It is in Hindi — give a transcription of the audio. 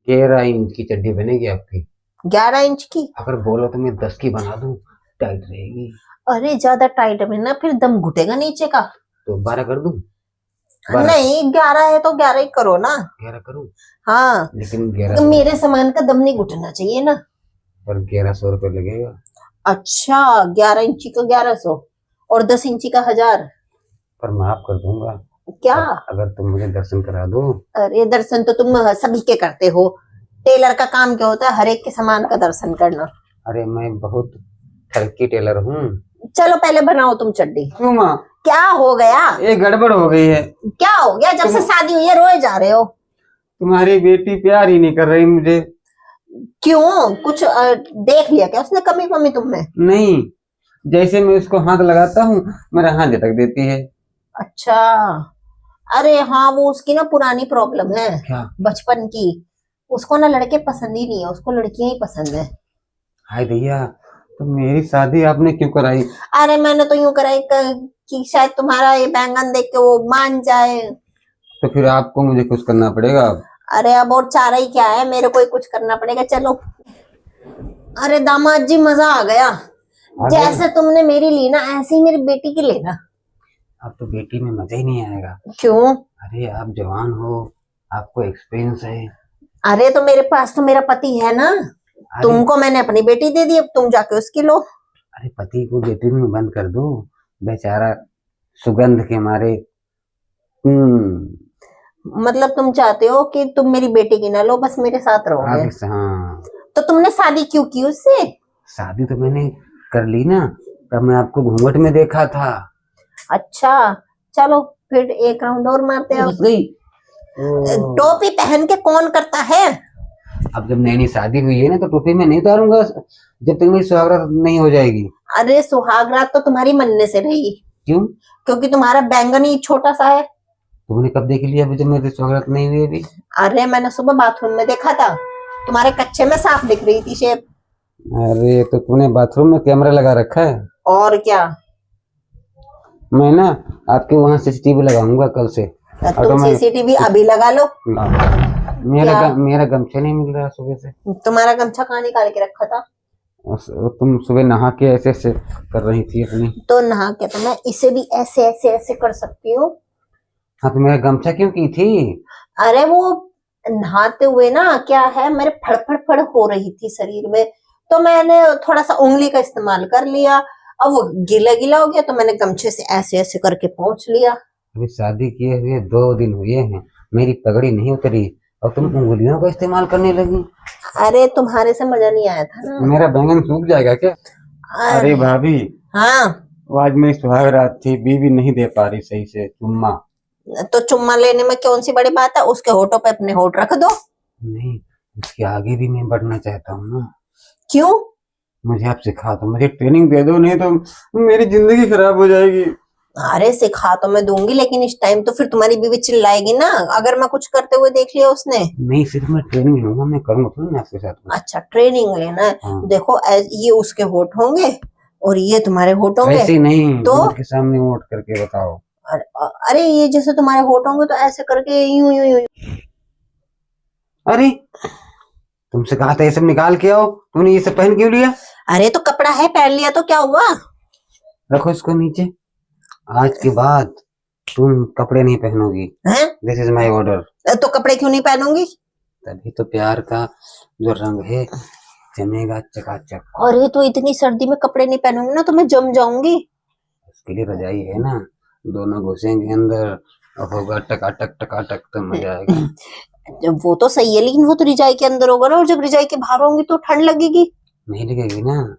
13 इंच की चड्डी बनेगी आपकी। 11 इंच की? अगर बोलो तो मैं 10 की बना दूं, टाइट रहेगी। अरे ज्यादा टाइट में ना फिर दम घुटेगा नीचे का। तो 12 कर दूं? 12 नहीं 11 है तो 11 ही करो ना। 11 करूं? हाँ लेकिन तो 1100, मेरे सामान का दम नहीं घुटना चाहिए ना। पर 1100 रुपये लगेगा। अच्छा 11 इंची का 1100 और 10 इंची का 1000। पर माफ कर दूंगा क्या? अगर तुम मुझे दर्शन करा दो। अरे दर्शन तो तुम सभी के करते हो। टेलर का काम क्या होता है? हर एक के सामान का दर्शन करना। अरे मैं बहुत ठरकी टेलर हूँ। चलो पहले बनाओ तुम चड्डी। क्यों माँ? क्या हो गया? ये गड़बड़ हो गई है। क्या हो गया? जब से शादी हुई है रोए जा रहे हो। तुम्हारी बेटी प्यार ही नहीं कर रही मुझे। क्यों? कुछ देख लिया क्या उसने कमी कमी तुम में? नहीं, जैसे मैं उसको हाथ लगाता हूँ मेरा हाथ झटक देती है। अच्छा। अरे हाँ वो उसकी ना पुरानी प्रॉब्लम है। क्या? बचपन की। उसको ना लड़के पसंद ही नहीं है, उसको लड़कियां ही पसंद है। हाय भैया, तो मेरी शादी आपने क्यों कराई? अरे मैंने तो यूं कराई कि शायद तुम्हारा ये बैंगन देख के वो मान जाए। तो फिर आपको मुझे कुछ करना पड़ेगा अब। अरे अब और चारा ही क्या है, मेरे को ही कुछ करना पड़ेगा। चलो। अरे दामाद जी मजा आ गया। जैसे तुमने मेरी ली ना ऐसे ही मेरी बेटी की लेना। अब तो बेटी में मजा ही नहीं आएगा। क्यों? अरे आप जवान हो, आपको एक्सपीरियंस है। अरे तो मेरे पास तो मेरा पति है ना। तुमको मैंने अपनी बेटी दे दी, अब तुम जाके उसकी लो। अरे पति को बेटी में बंद कर दो, बेचारा सुगंध के मारे। मतलब तुम चाहते हो कि तुम मेरी बेटी की ना लो, बस मेरे साथ रहोगे। हाँ। तो तुमने शादी क्यों की उससे? शादी तो मैंने कर ली ना, तब मैं आपको घूंघट में देखा था। अच्छा चलो फिर एक राउंड और मारते हैं। गई टोपी पहन के कौन करता है? अब जब नई नई शादी हुई है ना तो टोपी में नहीं उतारूंगा जब तक मेरी सुहागरात नहीं हो जाएगी। अरे सुहागरात तो तुम्हारी मनने से रही। क्यों? क्योंकि तुम्हारा बैंगन ही छोटा सा है। तुमने कब देख लिया अभी जब मेरी सुहागरात नहीं हुई अभी? अरे मैंने सुबह बाथरूम में देखा था, तुम्हारे कच्चे में साफ दिख रही थी शेप। अरे तो तूने बाथरूम में कैमरा लगा रखा है? और क्या। मैं ना आपके वहाँ सीसीटीवी लगाऊंगा कल से। तुम सीसीटीवी अभी लगा लो। मेरा गमछा नहीं मिल रहा सुबह से। तुम्हारा गमछा कहाँ निकाल के रखा था? तुम सुबह नहा के ऐसे ऐसे कर रही थी अपनी। तो नहा के तो मैं इसे भी ऐसे ऐसे ऐसे कर सकती हूँ। हाँ तो मेरा गमछा क्यों की थी? अरे वो नहाते हुए ना क्या है मेरे फड़ हो रही थी शरीर में, तो मैंने थोड़ा सा उंगली का इस्तेमाल कर लिया। अब वो गीला गीला हो गया तो मैंने गमछे से ऐसे ऐसे करके पोंछ लिया। अभी शादी किए हुए 2 दिन हुए हैं, मेरी पगड़ी नहीं उतरी और तुम उंगलियों का इस्तेमाल करने लगी। अरे तुम्हारे से मजा नहीं आया था ना। मेरा बैंगन सूख जाएगा क्या? अरे भाभी। हाँ। आज मेरी सुहागरात थी, बीवी नहीं दे पा रही सही से चुम्मा। तो चुम्मा लेने में कौन सी बड़ी बात है, उसके होठों पे अपने होठ रख दो। नहीं, उसके आगे भी मैं बढ़ना चाहता हूँ ना। क्यों? मुझे आप सिखा दो, मुझे ट्रेनिंग दे दो, नहीं तो मेरी जिंदगी खराब हो जाएगी। अरे सिखा तो मैं दूंगी लेकिन इस टाइम तो फिर तुम्हारी बीवी चिल्लाएगी ना अगर मैं कुछ करते हुए देख लिया उसने। नहीं, सिर्फ मैं ट्रेनिंग लूंगा, मैं करूंगा तो ना आपके साथ। अच्छा ट्रेनिंग लेना है। हाँ। देखो ये उसके होठ होंगे और ये तुम्हारे होठ होंगे। ऐसे नहीं तो के सामने वोट करके बताओ। अरे ये जैसे तुम्हारे होठ होंगे तो ऐसे करके यूं यूं यूं। अरे तुमसे कहा था ये सब निकाल के आओ, तुमने ये सब पहन क्यों लिया? अरे तो कपड़ा है पहन लिया तो क्या हुआ। रखो इसको नीचे। आज के बाद तुम कपड़े नहीं पहनोगी। This is my order. तो कपड़े क्यों नहीं पहनूंगी? तभी तो प्यार का जो रंग है जमेगा चकाचक। अरे तो इतनी सर्दी में कपड़े नहीं पहनूंगी ना तो मैं जम जाऊंगी। उसके लिए रजाई है ना, दोनों घुसेंगे अंदर और होगा टकाटक टकाटक तो मजा आएगा। वो तो सही है लेकिन वो तो रिजाई के अंदर होगा ना, और जब रिजाई के बाहर होंगी तो ठंड लगेगी। नहीं लगेगी ना,